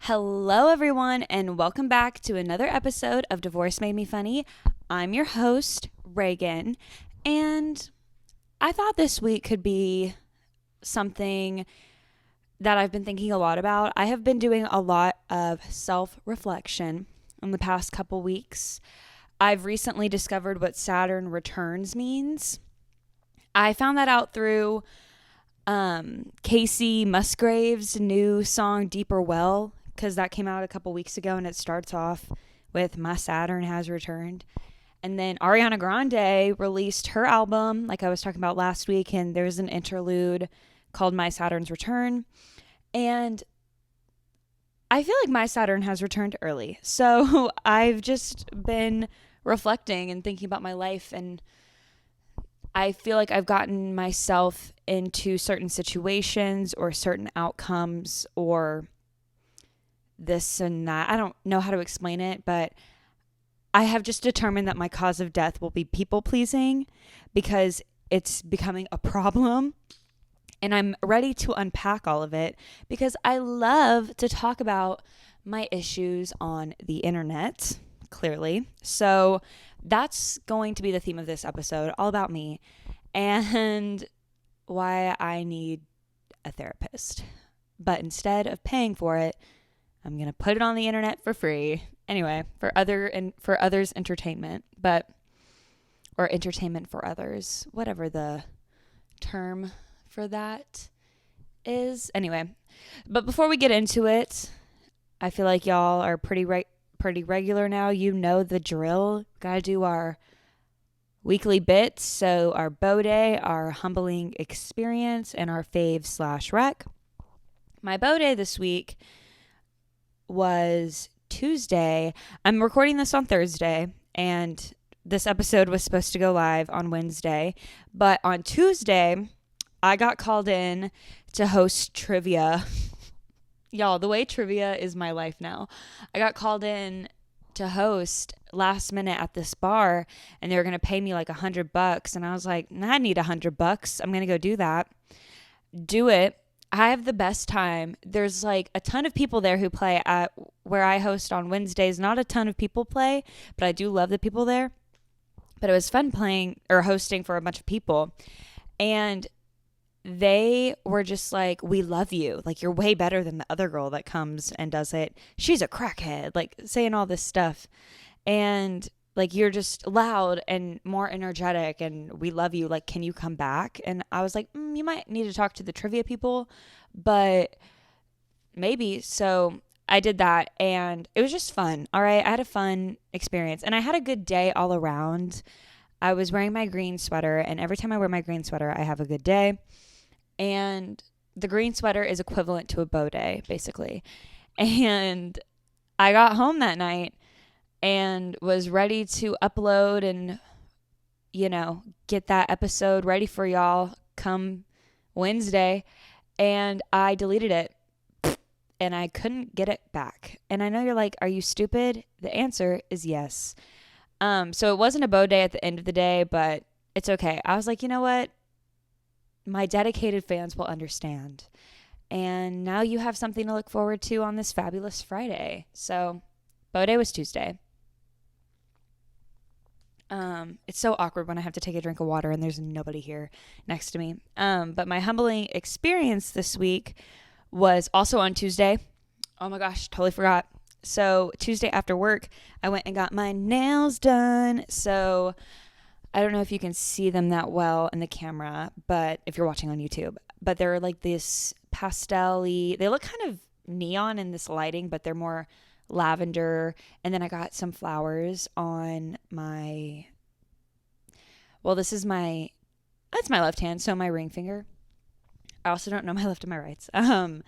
Hello, everyone, and welcome back to another episode of Divorce Made Me Funny. I'm your host, Rheagan, and I thought this week could be something that I've been thinking a lot about. I have been doing a lot of self-reflection in the past couple weeks. I've recently discovered what Saturn returns means. I found that out through Casey Musgrave's new song, Deeper Well, because that came out a couple weeks ago, and it starts off with My Saturn Has Returned. And then Ariana Grande released her album, like I was talking about last week, and there's an interlude called My Saturn's Return. And I feel like my Saturn has returned early. So I've just been reflecting and thinking about my life, and I feel like I've gotten myself into certain situations or certain outcomes or this and that. I don't know how to explain it, but I have just determined that my cause of death will be people pleasing because it's becoming a problem. And I'm ready to unpack all of it because I love to talk about my issues on the internet, clearly. So that's going to be the theme of this episode, all about me and why I need a therapist. But instead of paying for it, I'm going to put it on the internet for free. Anyway, for others' entertainment, or entertainment for others, whatever the term for that is. Anyway, but before we get into it, I feel like y'all are pretty regular now. You know the drill. Got to do our weekly bits. So our bow day, our humbling experience, and our fave/rec. My bow day this week was Tuesday. I'm recording this on Thursday, and this episode was supposed to go live on Wednesday. But on Tuesday, I got called in to host trivia. Y'all, the way trivia is my life now. I got called in to host last minute at this bar, and they were going to pay me like $100. And I was like, I need $100. I'm going to go do that. Do it. I have the best time. There's like a ton of people there who play at where I host on Wednesdays. Not a ton of people play, but I do love the people there. But it was fun playing or hosting for a bunch of people. And they were just like, we love you. Like, you're way better than the other girl that comes and does it. She's a crackhead, like saying all this stuff. And like, you're just loud and more energetic and we love you. Like, can you come back? And I was like, you might need to talk to the trivia people, but maybe. So I did that and it was just fun. All right. I had a fun experience and I had a good day all around. I was wearing my green sweater, and every time I wear my green sweater, I have a good day. And the green sweater is equivalent to a bow day, basically. And I got home that night and was ready to upload and, get that episode ready for y'all come Wednesday. And I deleted it and I couldn't get it back. And I know you're like, are you stupid? The answer is yes. So it wasn't a bow day at the end of the day, but it's okay. I was like, you know what? My dedicated fans will understand. And now you have something to look forward to on this fabulous Friday. So bow day was Tuesday. It's so awkward when I have to take a drink of water and there's nobody here next to me. But my humbling experience this week was also on Tuesday. Oh my gosh, totally forgot. So Tuesday after work, I went and got my nails done. So I don't know if you can see them that well in the camera, but if you're watching on YouTube, but they're like this pastel-y, they look kind of neon in this lighting, but they're more lavender. And then I got some flowers on that's my left hand, so my ring finger. I also don't know my left and my rights. Yeah,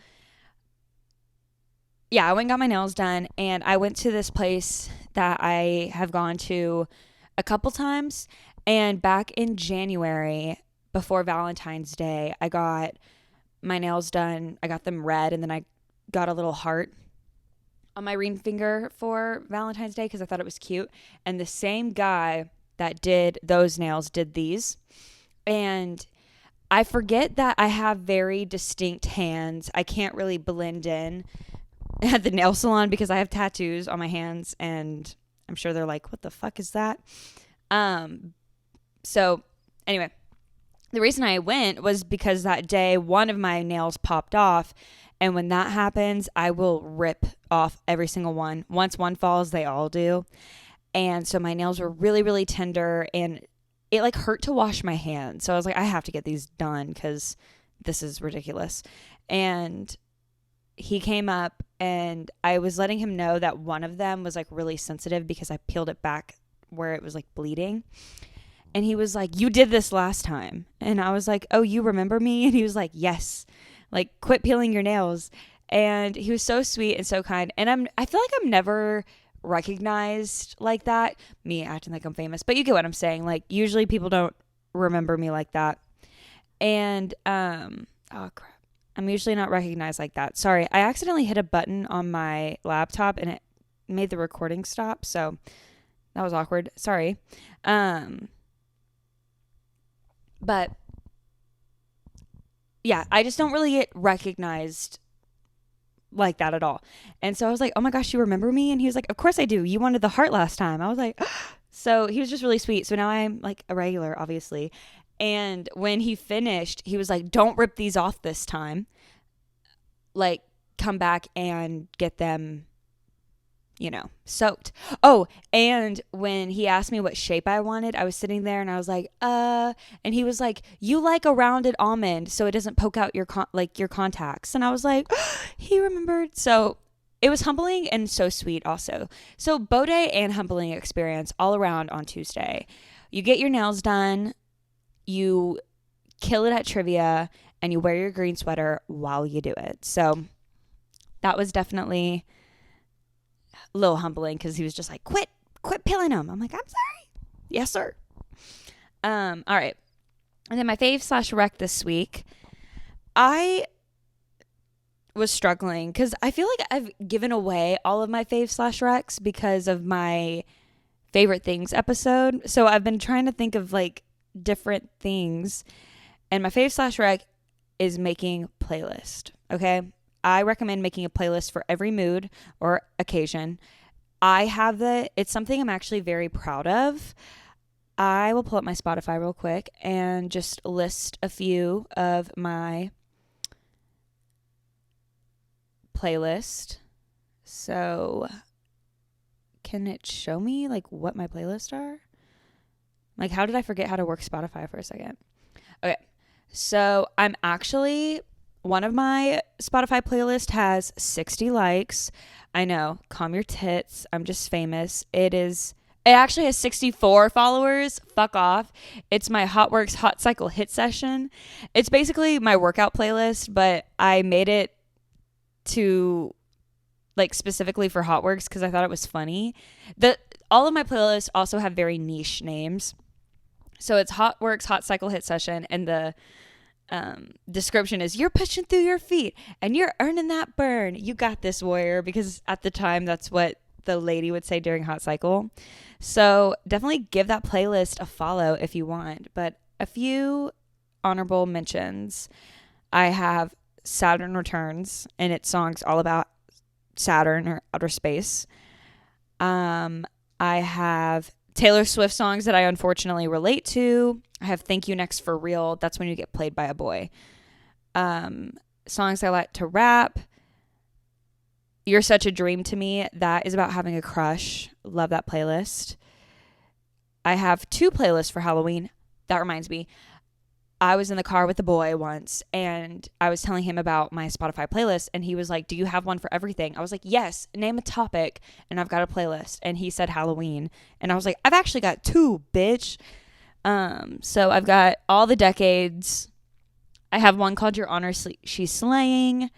I went and got my nails done, and I went to this place that I have gone to a couple times. And back in January, before Valentine's Day, I got my nails done. I got them red, and then I got a little heart on my ring finger for Valentine's Day because I thought it was cute. And the same guy that did those nails did these. And I forget that I have very distinct hands. I can't really blend in at the nail salon because I have tattoos on my hands, and I'm sure they're like, what the fuck is that? So anyway, the reason I went was because that day one of my nails popped off, and when that happens, I will rip off every single one. Once one falls, they all do. And so my nails were really, really tender, and it like hurt to wash my hands. So I was like, I have to get these done because this is ridiculous. And he came up, and I was letting him know that one of them was like really sensitive because I peeled it back where it was like bleeding. And he was like, you did this last time. And I was like, oh, you remember me? And he was like, yes. Like, quit peeling your nails. And he was so sweet and so kind. And I feel like I'm never recognized like that. Me acting like I'm famous. But you get what I'm saying. Like, usually people don't remember me like that. And, oh, crap. I'm usually not recognized like that. Sorry. I accidentally hit a button on my laptop and it made the recording stop. So that was awkward. Sorry. But yeah, I just don't really get recognized like that at all. And so I was like, oh my gosh, you remember me? And he was like, of course I do. You wanted the heart last time. I was like, so he was just really sweet. So now I'm like a regular, obviously. And when he finished, he was like, don't rip these off this time. Like, come back and get them, soaked. Oh, and when he asked me what shape I wanted, I was sitting there and I was like, and he was like, you like a rounded almond so it doesn't poke out your your contacts. And I was like, he remembered. So it was humbling and so sweet also. So bow day and humbling experience all around on Tuesday. You get your nails done, you kill it at trivia, and you wear your green sweater while you do it. So that was definitely a little humbling because he was just like, quit peeling them. I'm like, I'm sorry. Yes, sir. All right. And then my fave/rec this week, I was struggling because I feel like I've given away all of my fave/recs because of my favorite things episode. So I've been trying to think of like different things, and my fave/rec is making playlist. Okay. I recommend making a playlist for every mood or occasion. It's something I'm actually very proud of. I will pull up my Spotify real quick and just list a few of my playlist. So can it show me like what my playlists are? Like, how did I forget how to work Spotify for a second? Okay. So one of my Spotify playlists has 60 likes. I know, calm your tits. I'm just famous. It actually has 64 followers. Fuck off. It's my Hotworks Hot Cycle Hit Session. It's basically my workout playlist, but I made it to like specifically for Hotworks because I thought it was funny. All of my playlists also have very niche names. So it's Hotworks Hot Cycle Hit Session, and the description is, you're pushing through your feet and you're earning that burn. You got this, warrior, because at the time that's what the lady would say during Hot Cycle. So definitely give that playlist a follow if you want. But a few honorable mentions. I have Saturn Returns, and it's songs all about Saturn or outer space. I have Taylor Swift songs that I unfortunately relate to. I have Thank You Next for Real. That's when you get played by a boy. Songs I like to rap. You're Such a Dream to Me. That is about having a crush. Love that playlist. I have 2 playlists for Halloween. That reminds me. I was in the car with a boy once, and I was telling him about my Spotify playlist, and he was like, do you have one for everything? I was like, yes, name a topic, and I've got a playlist. And he said Halloween, and I was like, I've actually got 2, bitch. So I've got all the decades. I have one called Your Honor, She's Slaying.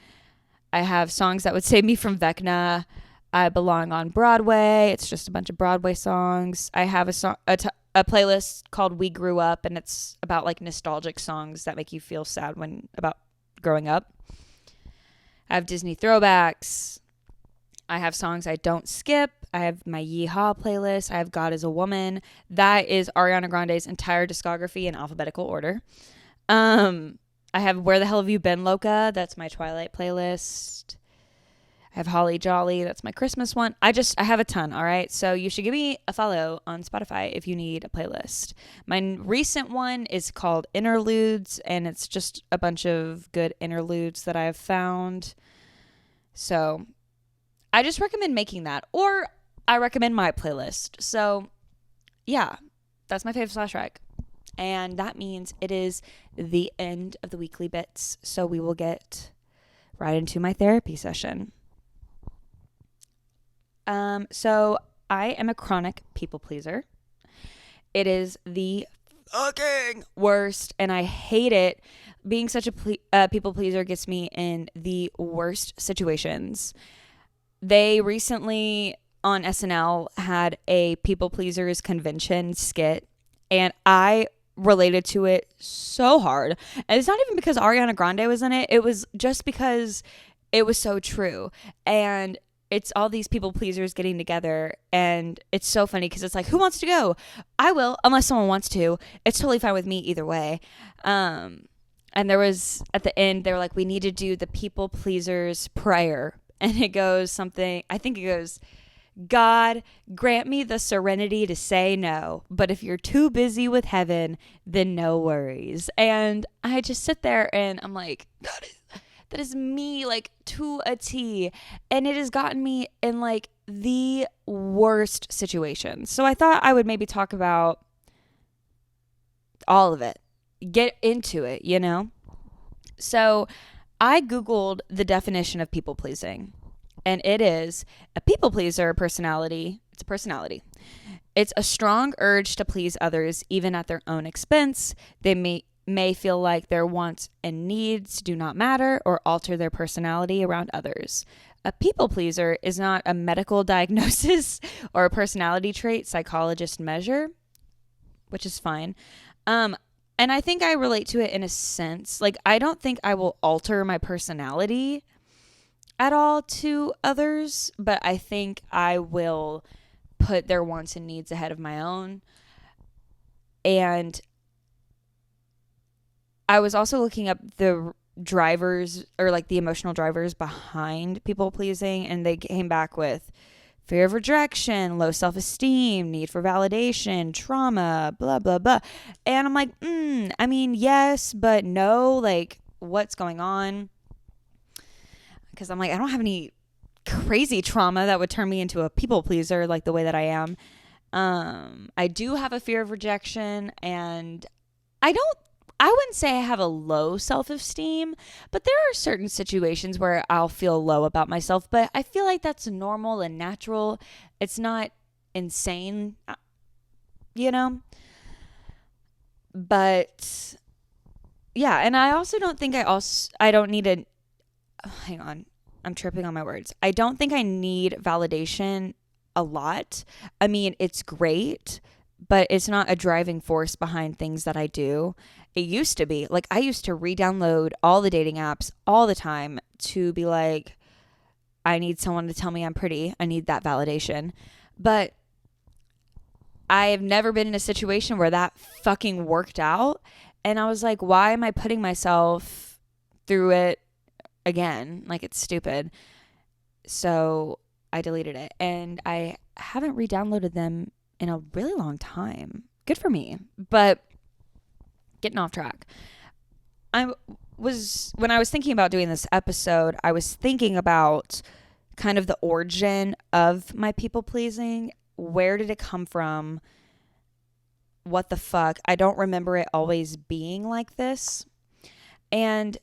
I have songs that would save me from Vecna. I Belong on Broadway. It's just a bunch of Broadway songs. I have a playlist called We Grew Up, and it's about like nostalgic songs that make you feel sad about growing up. I have Disney throwbacks. I have songs I don't skip. I have my Yeehaw playlist. I have God is a Woman. That is Ariana Grande's entire discography in alphabetical order. I have Where the Hell Have You Been, Loca? That's my Twilight playlist. I have Holly Jolly. That's my Christmas one. I have a ton. All right. So you should give me a follow on Spotify if you need a playlist. My recent one is called Interludes, and it's just a bunch of good interludes that I've found. So I just recommend making that, or I recommend my playlist. So yeah, that's my fave / rec. And that means it is the end of the weekly bits. So we will get right into my therapy session. So I am a chronic people pleaser. It is the fucking worst, and I hate it. Being such a people pleaser gets me in the worst situations. They recently on SNL had a people pleasers convention skit, and I related to it so hard. And it's not even because Ariana Grande was in it. It was just because it was so true. And it's all these people pleasers getting together, and it's so funny because it's like, who wants to go? I will, unless someone wants to. It's totally fine with me either way. And there was, at the end, they were like, we need to do the people pleasers prayer. And it goes something, I think it goes, God, grant me the serenity to say no, but if you're too busy with heaven, then no worries. And I just sit there and I'm like, that is me, like, to a T. And it has gotten me in, like, the worst situations. So I thought I would maybe talk about all of it. Get into it, you know? So I Googled the definition of people pleasing. And it is a people pleaser personality. It's a personality. It's a strong urge to please others, even at their own expense. They may feel like their wants and needs do not matter or alter their personality around others. A people pleaser is not a medical diagnosis or a personality trait psychologists measure, which is fine. And I think I relate to it in a sense. Like, I don't think I will alter my personality at all to others, but I think I will put their wants and needs ahead of my own. And I was also looking up the drivers, or like the emotional drivers behind people pleasing, and they came back with fear of rejection, low self-esteem, need for validation, trauma, blah, blah, blah. And I'm like, I mean, yes, but no, like, what's going on? Because I'm like, I don't have any crazy trauma that would turn me into a people pleaser like the way that I am. I do have a fear of rejection, and I wouldn't say I have a low self-esteem, but there are certain situations where I'll feel low about myself, but I feel like that's normal and natural. It's not insane, you know? But yeah, and I also don't think I don't need a, hang on, I'm tripping on my words. I don't think I need validation a lot. I mean, it's great, but it's not a driving force behind things that I do. It used to be. Like, I used to re-download all the dating apps all the time to be like, I need someone to tell me I'm pretty. I need that validation. But I have never been in a situation where that fucking worked out. And I was like, why am I putting myself through it again? Like, it's stupid. So I deleted it. And I haven't re-downloaded them in a really long time. Good for me. But getting off track. When I was thinking about doing this episode, I was thinking about kind of the origin of my people pleasing. Where did it come from? What the fuck? I don't remember it always being like this. And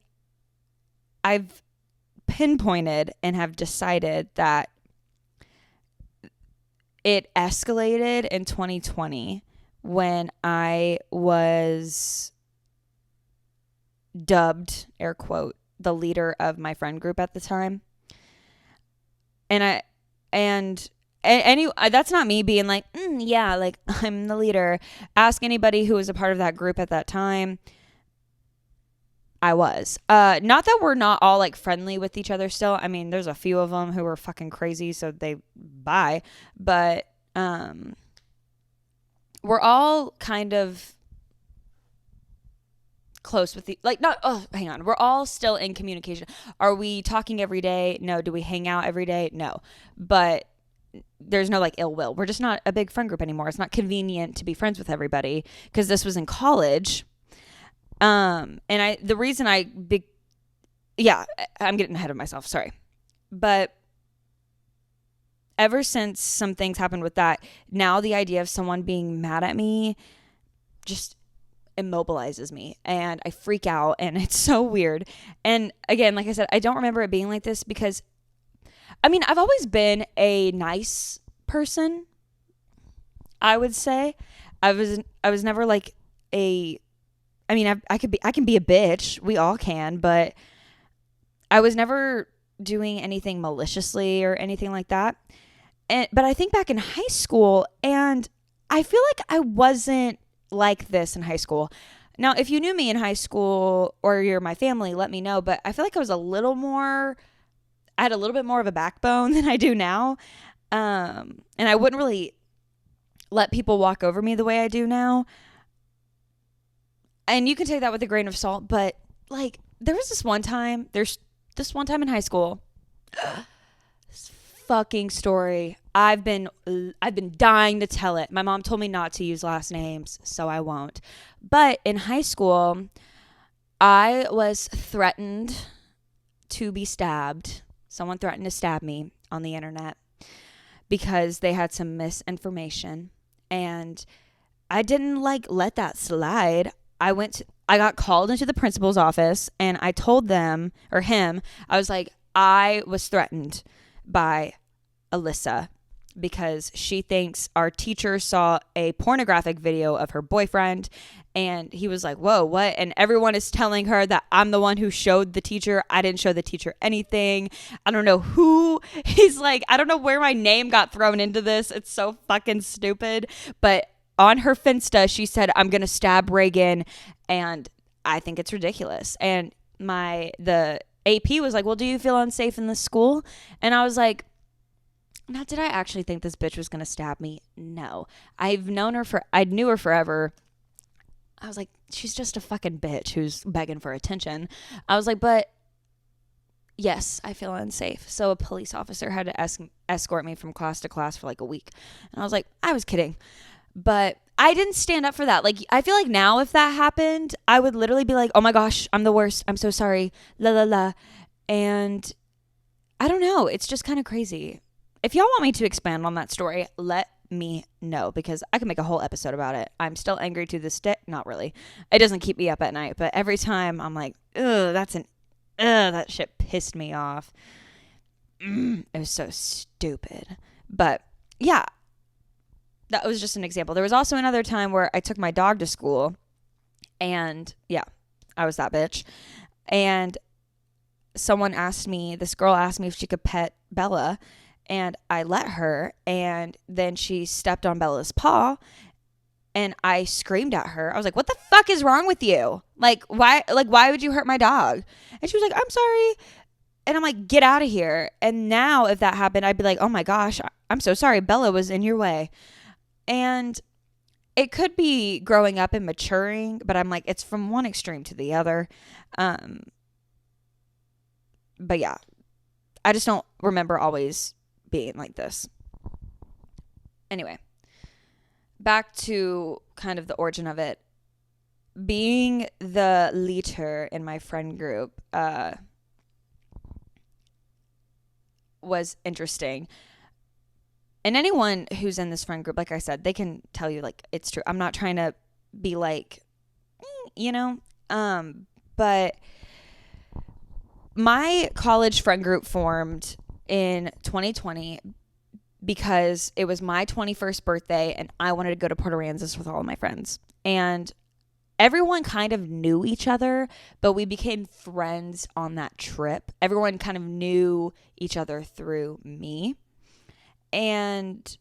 I've pinpointed and have decided that it escalated in 2020 when I was dubbed, air quote, the leader of my friend group at the time. And that's not me being like, yeah, like, I'm the leader. Ask anybody who was a part of that group at that time. I was. Not that we're not all like friendly with each other still. I mean, there's a few of them who were fucking crazy, so bye. But we're all kind of close with the, like, not, oh, hang on. We're all still in communication. Are we talking every day? No. Do we hang out every day? No. But there's no like ill will. We're just not a big friend group anymore. It's not convenient to be friends with everybody because this was in college. And the reason I'm getting ahead of myself. Sorry. But ever since some things happened with that, now the idea of someone being mad at me just immobilizes me and I freak out and it's so weird. And again, like I said, I don't remember it being like this because I mean, I've always been a nice person, I would say. I was never like I can be a bitch. We all can, but I was never doing anything maliciously or anything like that. But I think back in high school and I feel like I wasn't like this in high school. Now, if you knew me in high school or you're my family, let me know. But I feel like I had a little bit more of a backbone than I do now. And I wouldn't really let people walk over me the way I do now. And you can take that with a grain of salt. But like, there's this one time in high school, this fucking story. I've been dying to tell it. My mom told me not to use last names, so I won't. But in high school, I was threatened to be stabbed. Someone threatened to stab me on the internet because they had some misinformation, and I didn't like let that slide. I got called into the principal's office and I told them, or him, I was like, I was threatened by Alyssa because she thinks our teacher saw a pornographic video of her boyfriend. And he was like, whoa, what? And everyone is telling her that I'm the one who showed the teacher. I didn't show the teacher anything. I don't know who. He's like, I don't know where my name got thrown into this. It's so fucking stupid. But on her Finsta, she said, I'm going to stab Rheagan. And I think it's ridiculous. And the AP was like, well, do you feel unsafe in the school? And I was like, now, did I actually think this bitch was going to stab me? No. I knew her forever. I was like, she's just a fucking bitch who's begging for attention. I was like, but yes, I feel unsafe. So a police officer had to escort me from class to class for like a week. And I was like, I was kidding. But I didn't stand up for that. Like, I feel like now if that happened, I would literally be like, oh my gosh, I'm the worst. I'm so sorry. La la la. And I don't know. It's just kind of crazy. If y'all want me to expand on that story, let me know because I can make a whole episode about it. I'm still angry to this day. Not really. It doesn't keep me up at night, but every time I'm like, that shit pissed me off. It was so stupid. But yeah, that was just an example. There was also another time where I took my dog to school and yeah, I was that bitch. And this girl asked me if she could pet Bella. And I let her, and then she stepped on Bella's paw, and I screamed at her. I was like, what the fuck is wrong with you? Why would you hurt my dog? And she was like, I'm sorry. And I'm like, get out of here. And now if that happened, I'd be like, oh my gosh, I'm so sorry. Bella was in your way. And it could be growing up and maturing, but I'm like, it's from one extreme to the other. But yeah, I just don't remember always being like this. Anyway, back to kind of the origin of it. Being the leader in my friend group was interesting. And anyone who's in this friend group, like I said, they can tell you like it's true. I'm not trying to be like, but my college friend group formed in 2020 because it was my 21st birthday and I wanted to go to Port Aransas with all of my friends. And everyone kind of knew each other, but we became friends on that trip. Everyone kind of knew each other through me. And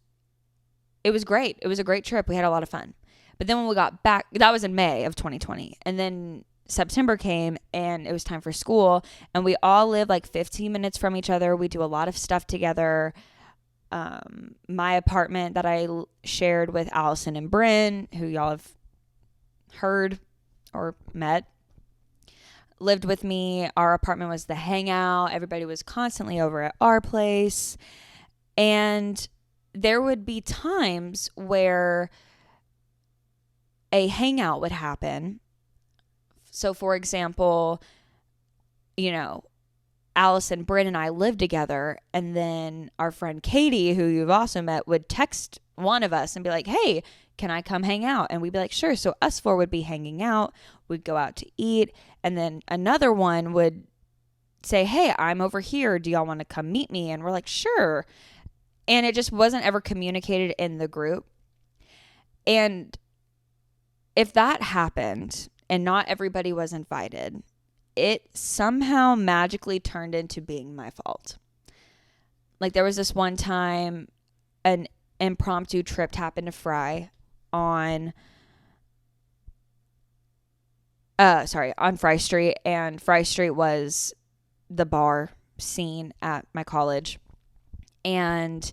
it was great. It was a great trip. We had a lot of fun. But then when we got back, that was in May of 2020. And then September came and it was time for school, and we all live like 15 minutes from each other. We do a lot of stuff together. My apartment that I shared with Allison and Bryn, who y'all have heard or met, lived with me. Our apartment was the hangout. Everybody was constantly over at our place. And there would be times where a hangout would happen. So, for example, you know, Allison, Bryn, and I lived together. And then our friend Katie, who you've also met, would text one of us and be like, hey, can I come hang out? And we'd be like, sure. So us four would be hanging out. We'd go out to eat. And then another one would say, hey, I'm over here. Do y'all want to come meet me? And we're like, sure. And it just wasn't ever communicated in the group. And if that happened and not everybody was invited, it somehow magically turned into being my fault. Like there was this one time an impromptu trip happened to Fry on Fry Street, and Fry Street was the bar scene at my college. And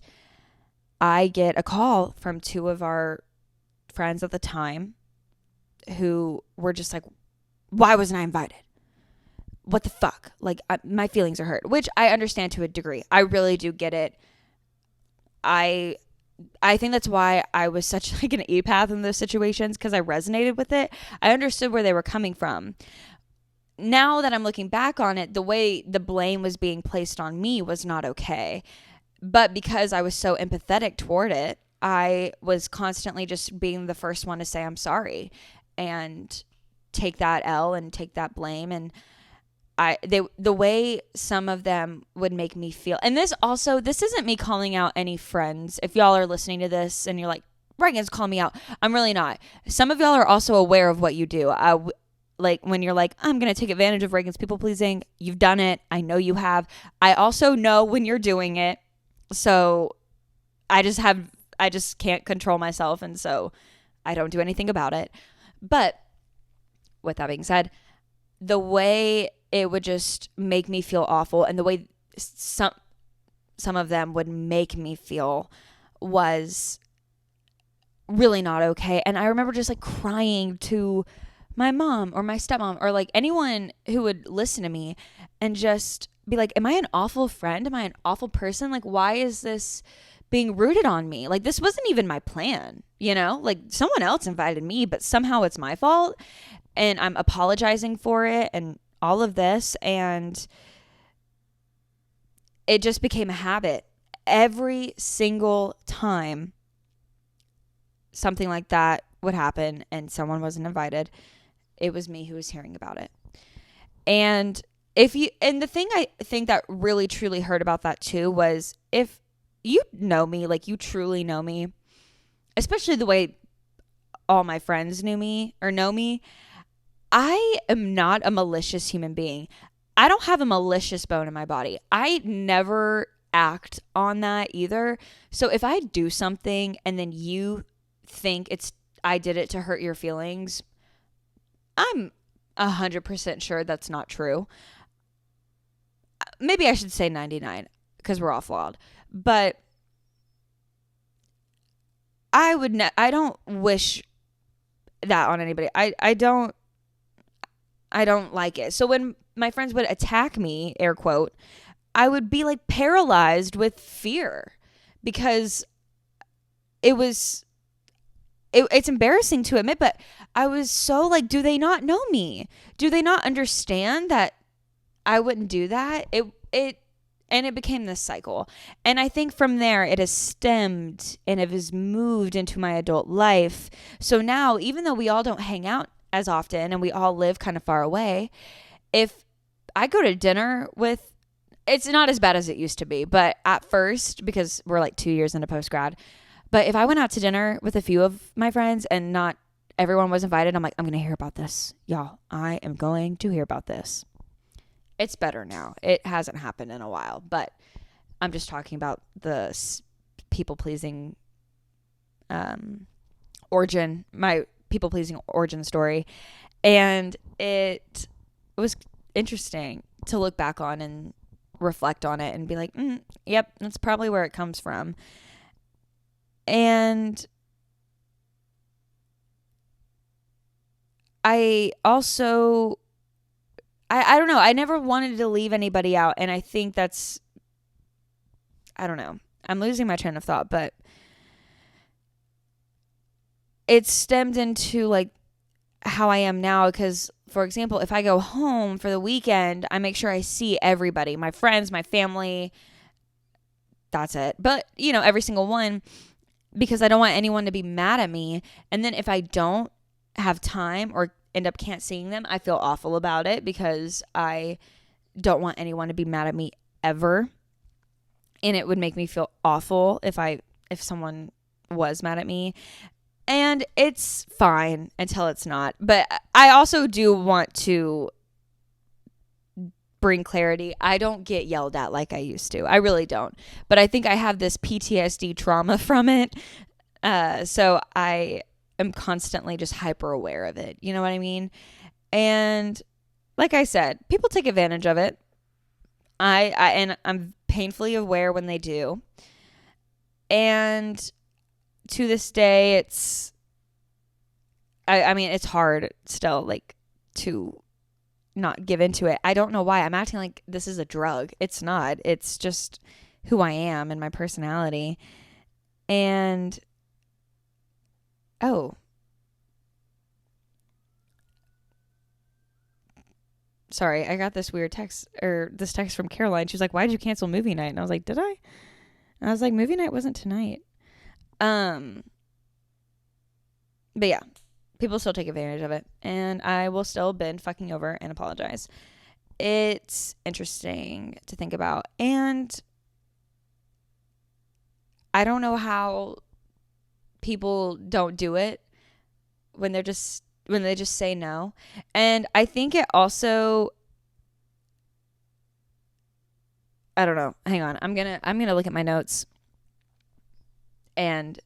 I get a call from two of our friends at the time who were just like, why wasn't I invited? What the fuck? Like, my feelings are hurt, which I understand to a degree. I really do get it. I think that's why I was such like an empath in those situations, because I resonated with it. I understood where they were coming from. Now that I'm looking back on it, the way the blame was being placed on me was not okay. But because I was so empathetic toward it, I was constantly just being the first one to say I'm sorry and take that L and take that blame. And the way some of them would make me feel, and this isn't me calling out any friends. If y'all are listening to this and you're like, Rheagan's calling me out, I'm really not. Some of y'all are also aware of what you do. Like when you're like, I'm going to take advantage of Rheagan's people pleasing, you've done it. I know you have. I also know when you're doing it. So I just can't control myself. And so I don't do anything about it. But with that being said, the way it would just make me feel awful, and the way some of them would make me feel was really not okay. And I remember just like crying to my mom or my stepmom or like anyone who would listen to me and just be like, am I an awful friend? Am I an awful person? Like, why is this being rooted on me? Like, this wasn't even my plan, you know? Like, someone else invited me, but somehow it's my fault. And I'm apologizing for it and all of this. And it just became a habit. Every single time something like that would happen and someone wasn't invited, it was me who was hearing about it. And the thing I think that really truly hurt about that too was, if you know me, like you truly know me, especially the way all my friends knew me or know me, I am not a malicious human being. I don't have a malicious bone in my body. I never act on that either. So if I do something and then you think I did it to hurt your feelings, I'm 100% sure that's not true. Maybe I should say 99, because we're all flawed. But I don't wish that on anybody. I don't like it. So when my friends would attack me, air quote, I would be like paralyzed with fear, because it's embarrassing to admit, but I was so like, do they not know me? Do they not understand that I wouldn't do that? And it became this cycle. And I think from there it has stemmed and it has moved into my adult life. So now, even though we all don't hang out as often and we all live kind of far away, if I go to dinner with, it's not as bad as it used to be, but at first, because we're like 2 years into post-grad, but if I went out to dinner with a few of my friends and not everyone was invited, I'm like, I'm going to hear about this. Y'all, I am going to hear about this. It's better now. It hasn't happened in a while, but I'm just talking about the people-pleasing origin, my people-pleasing origin story. And it was interesting to look back on and reflect on it and be like, yep, that's probably where it comes from. And I I don't know. I never wanted to leave anybody out. And I think that's, I don't know. I'm losing my train of thought, but it stemmed into like how I am now. Because, for example, if I go home for the weekend, I make sure I see everybody, my friends, my family. That's it. But, every single one, because I don't want anyone to be mad at me. And then if I don't have time or end up can't seeing them, I feel awful about it because I don't want anyone to be mad at me ever. And it would make me feel awful if someone was mad at me. And it's fine until it's not. But I also do want to bring clarity. I don't get yelled at like I used to. I really don't. But I think I have this PTSD trauma from it. So I am constantly just hyper aware of it. You know what I mean? And like I said, people take advantage of it. And I'm painfully aware when they do. And to this day, it's hard still, like, to not give into it. I don't know why. I'm acting like this is a drug. It's not. It's just who I am and my personality. And sorry, I got this weird text from Caroline. She was like, "Why did you cancel movie night?" And I was like, "Did I?" And I was like, "Movie night wasn't tonight." But yeah, people still take advantage of it, and I will still bend fucking over and apologize. It's interesting to think about, and I don't know how people don't do it when they just say no. And I think it also, I don't know. Hang on. I'm going to look at my notes and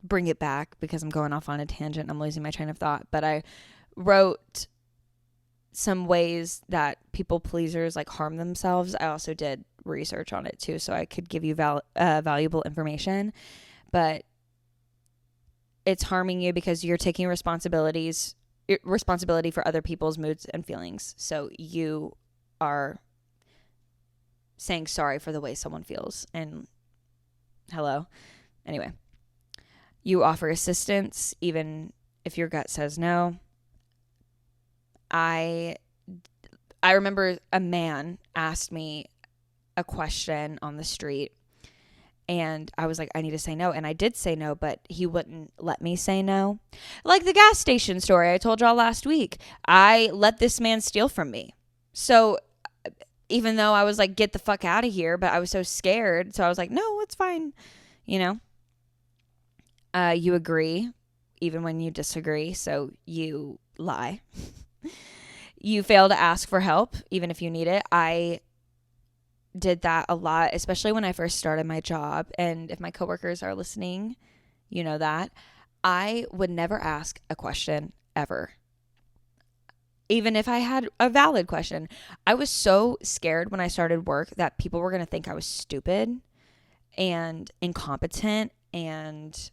bring it back because I'm going off on a tangent. I'm losing my train of thought, but I wrote some ways that people pleasers like harm themselves. I also did research on it too, so I could give you valuable information, but it's harming you because you're taking responsibility for other people's moods and feelings. So you are saying sorry for the way someone feels. And hello. Anyway, you offer assistance even if your gut says no. I remember a man asked me a question on the street, and I was like, I need to say no. And I did say no, but he wouldn't let me say no. Like the gas station story I told y'all last week. I let this man steal from me. So even though I was like, get the fuck out of here, but I was so scared. So I was like, no, it's fine. You agree even when you disagree. So you lie. You fail to ask for help, even if you need it. I did that a lot, especially when I first started my job. And if my coworkers are listening, you know that. I would never ask a question ever. Even if I had a valid question. I was so scared when I started work that people were going to think I was stupid and incompetent and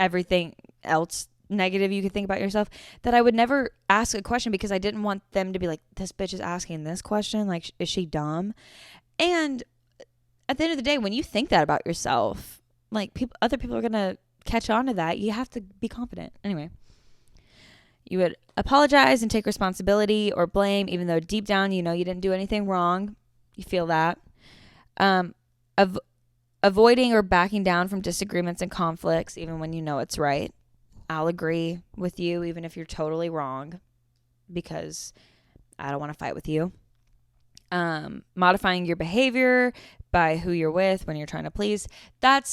everything else negative you could think about yourself, that I would never ask a question because I didn't want them to be like, this bitch is asking this question, like, is she dumb? And at the end of the day, when you think that about yourself, like, other people are gonna catch on to that. You have to be confident. Anyway, you would apologize and take responsibility or blame, even though deep down you know you didn't do anything wrong. You feel that. Avoiding or backing down from disagreements and conflicts, even when you know it's right. I'll agree with you even if you're totally wrong because I don't want to fight with you. Modifying your behavior by who you're with when you're trying to please. I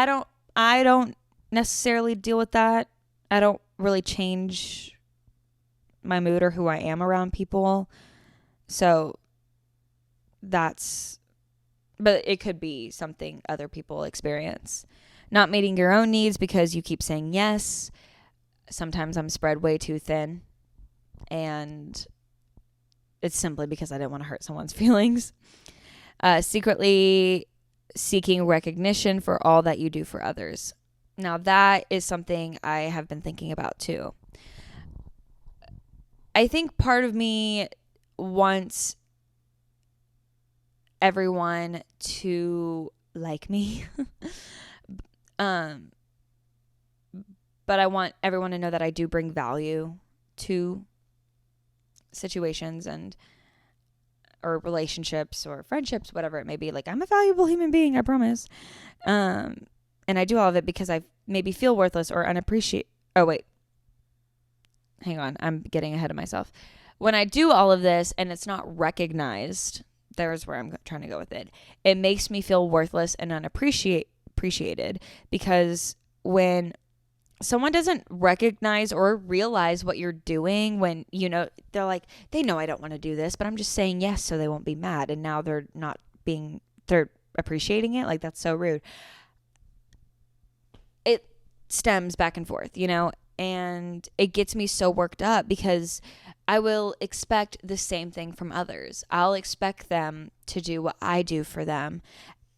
don't necessarily deal with that. I don't really change my mood or who I am around people. So but it could be something other people experience. Not meeting your own needs because you keep saying yes. Sometimes I'm spread way too thin, and it's simply because I didn't want to hurt someone's feelings. Secretly seeking recognition for all that you do for others. Now that is something I have been thinking about too. I think part of me wants everyone to like me. um but I want everyone to know that I do bring value to situations and or relationships or friendships, whatever it may be. Like, I'm a valuable human being, I promise. And I do all of it because I maybe feel worthless or unappreciated. Oh, wait. Hang on. I'm getting ahead of myself. When I do all of this and it's not recognized, there's where I'm trying to go with it. It makes me feel worthless and unappreciated because when someone doesn't recognize or realize what you're doing, when, they're like, they know I don't want to do this, but I'm just saying yes so they won't be mad. And now they're appreciating it. Like, that's so rude. It stems back and forth, and it gets me so worked up because I will expect the same thing from others. I'll expect them to do what I do for them.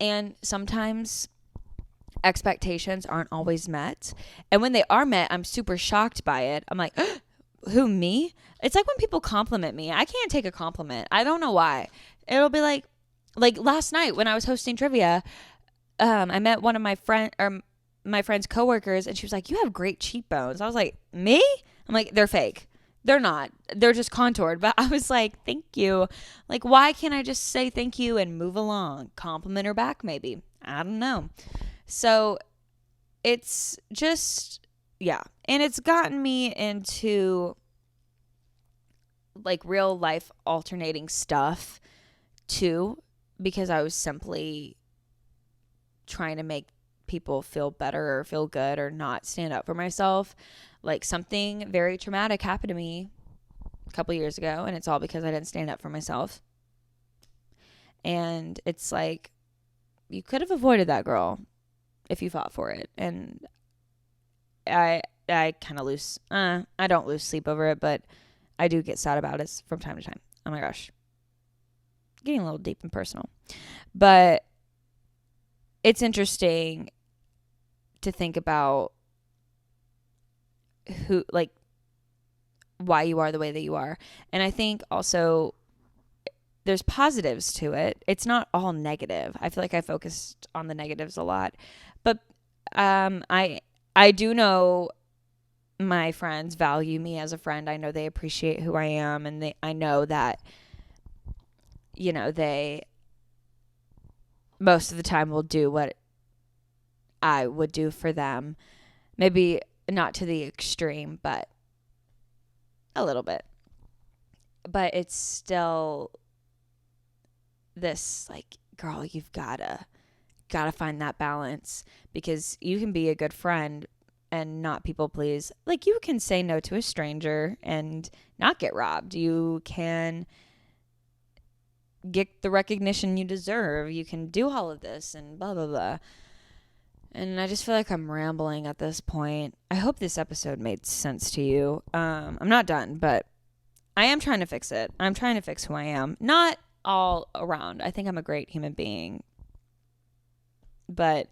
And sometimes expectations aren't always met. And when they are met, I'm super shocked by it. I'm like, who, me? It's like when people compliment me. I can't take a compliment. I don't know why. It'll be like last night when I was hosting trivia, I met one of my friend's coworkers, and she was like, you have great cheekbones. I was like, me? I'm like, they're fake. They're not. They're just contoured. But I was like, thank you. Like, why can't I just say thank you and move along? Compliment her back, maybe. I don't know. So it's just, yeah. And it's gotten me into like real life alternating stuff too, because I was simply trying to make people feel better or feel good or not stand up for myself. Like, something very traumatic happened to me a couple years ago, and it's all because I didn't stand up for myself. And it's like, you could have avoided that, girl, if you fought for it. And I kind of lose, I don't lose sleep over it, but I do get sad about it from time to time. Oh my gosh. Getting a little deep and personal. But it's interesting to think about why you are the way that you are. And I think also there's positives to it. It's not all negative. I feel like I focused on the negatives a lot. But I do know my friends value me as a friend. I know they appreciate who I am, and I know that, they most of the time will do what I would do for them. Maybe not to the extreme, but a little bit. But it's still this, like, girl, you've gotta find that balance, because you can be a good friend and not people please. Like, you can say no to a stranger and not get robbed. You can get the recognition you deserve. You can do all of this and blah, blah, blah. And I just feel like I'm rambling at this point. I hope this episode made sense to you. I'm not done, but I am trying to fix it. I'm trying to fix who I am. Not all around. I think I'm a great human being. But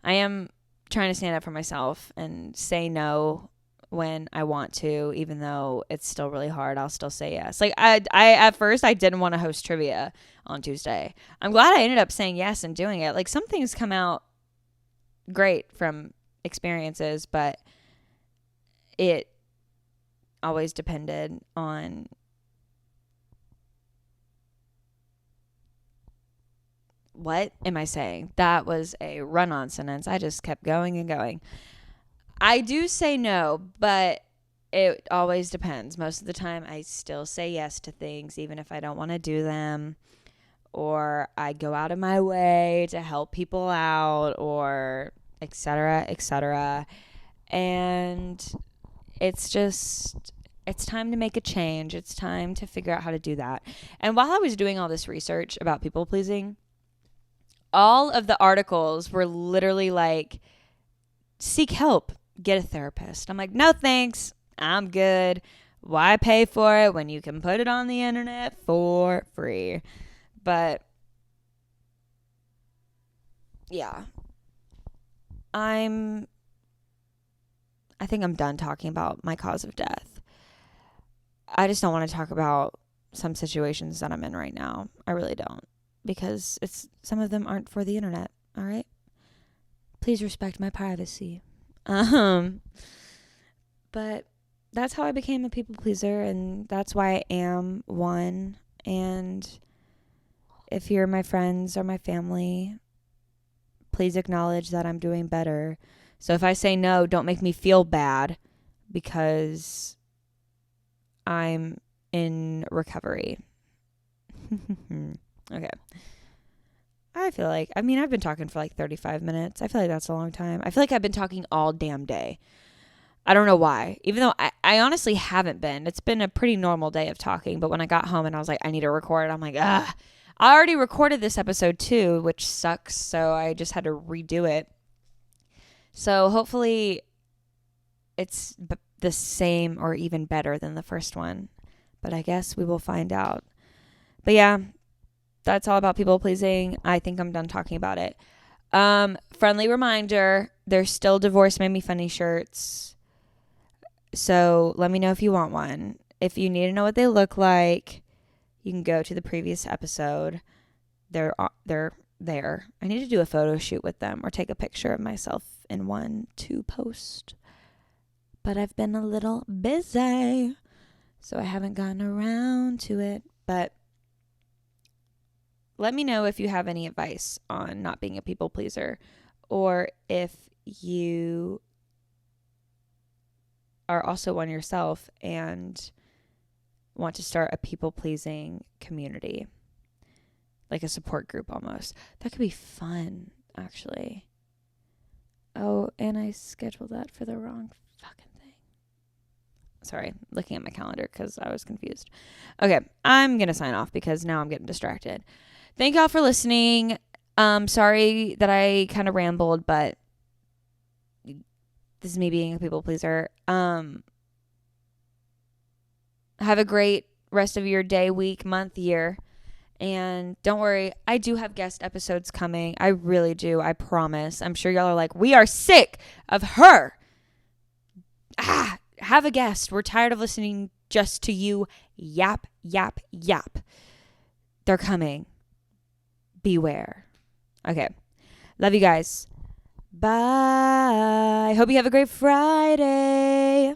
I am trying to stand up for myself and say no when I want to, even though it's still really hard. I'll still say yes. Like, I at first I didn't want to host trivia on Tuesday. I'm glad I ended up saying yes and doing it. Like, some things come out great from experiences, but it always depended on what am I saying? That was a run-on sentence. I just kept going and going. I do say no, but it always depends. Most of the time, I still say yes to things, even if I don't want to do them, or I go out of my way to help people out, or etc., etc. And it's time to make a change. It's time to figure out how to do that. And while I was doing all this research about people pleasing, all of the articles were literally like, seek help, get a therapist. I'm like, no thanks, I'm good. Why pay for it when you can put it on the internet for free? But yeah, I think I'm done talking about my cause of death. I just don't want to talk about some situations that I'm in right now. I really don't, because some of them aren't for the internet. All right, please respect my privacy. But that's how I became a people pleaser, and that's why I am one. And if you're my friends or my family, please acknowledge that I'm doing better. So if I say no, don't make me feel bad, because I'm in recovery. Okay. I've been talking for like 35 minutes. I feel like that's a long time. I feel like I've been talking all damn day. I don't know why. Even though I honestly haven't been. It's been a pretty normal day of talking. But when I got home and I was like, I need to record, I'm like, I already recorded this episode too, which sucks. So I just had to redo it. So hopefully it's the same or even better than the first one. But I guess we will find out. But yeah, that's all about people pleasing. I think I'm done talking about it. Friendly reminder, there's still Divorce Made Me Funny shirts. So let me know if you want one. If you need to know what they look like, you can go to the previous episode. They're there. I need to do a photo shoot with them or take a picture of myself in one to post. But I've been a little busy, so I haven't gotten around to it. But let me know if you have any advice on not being a people pleaser, or if you are also one yourself and want to start a people-pleasing community, like a support group almost. That could be fun, actually. Oh, and I scheduled that for the wrong fucking thing. Sorry, looking at my calendar because I was confused. Okay, I'm going to sign off because now I'm getting distracted. Thank y'all for listening. Sorry that I kind of rambled, but this is me being a people pleaser. Have a great rest of your day, week, month, year. And don't worry, I do have guest episodes coming. I really do. I promise. I'm sure y'all are like, we are sick of her. Have a guest. We're tired of listening just to you yap, yap, yap. They're coming. Beware. Okay. Love you guys. Bye. Hope you have a great Friday.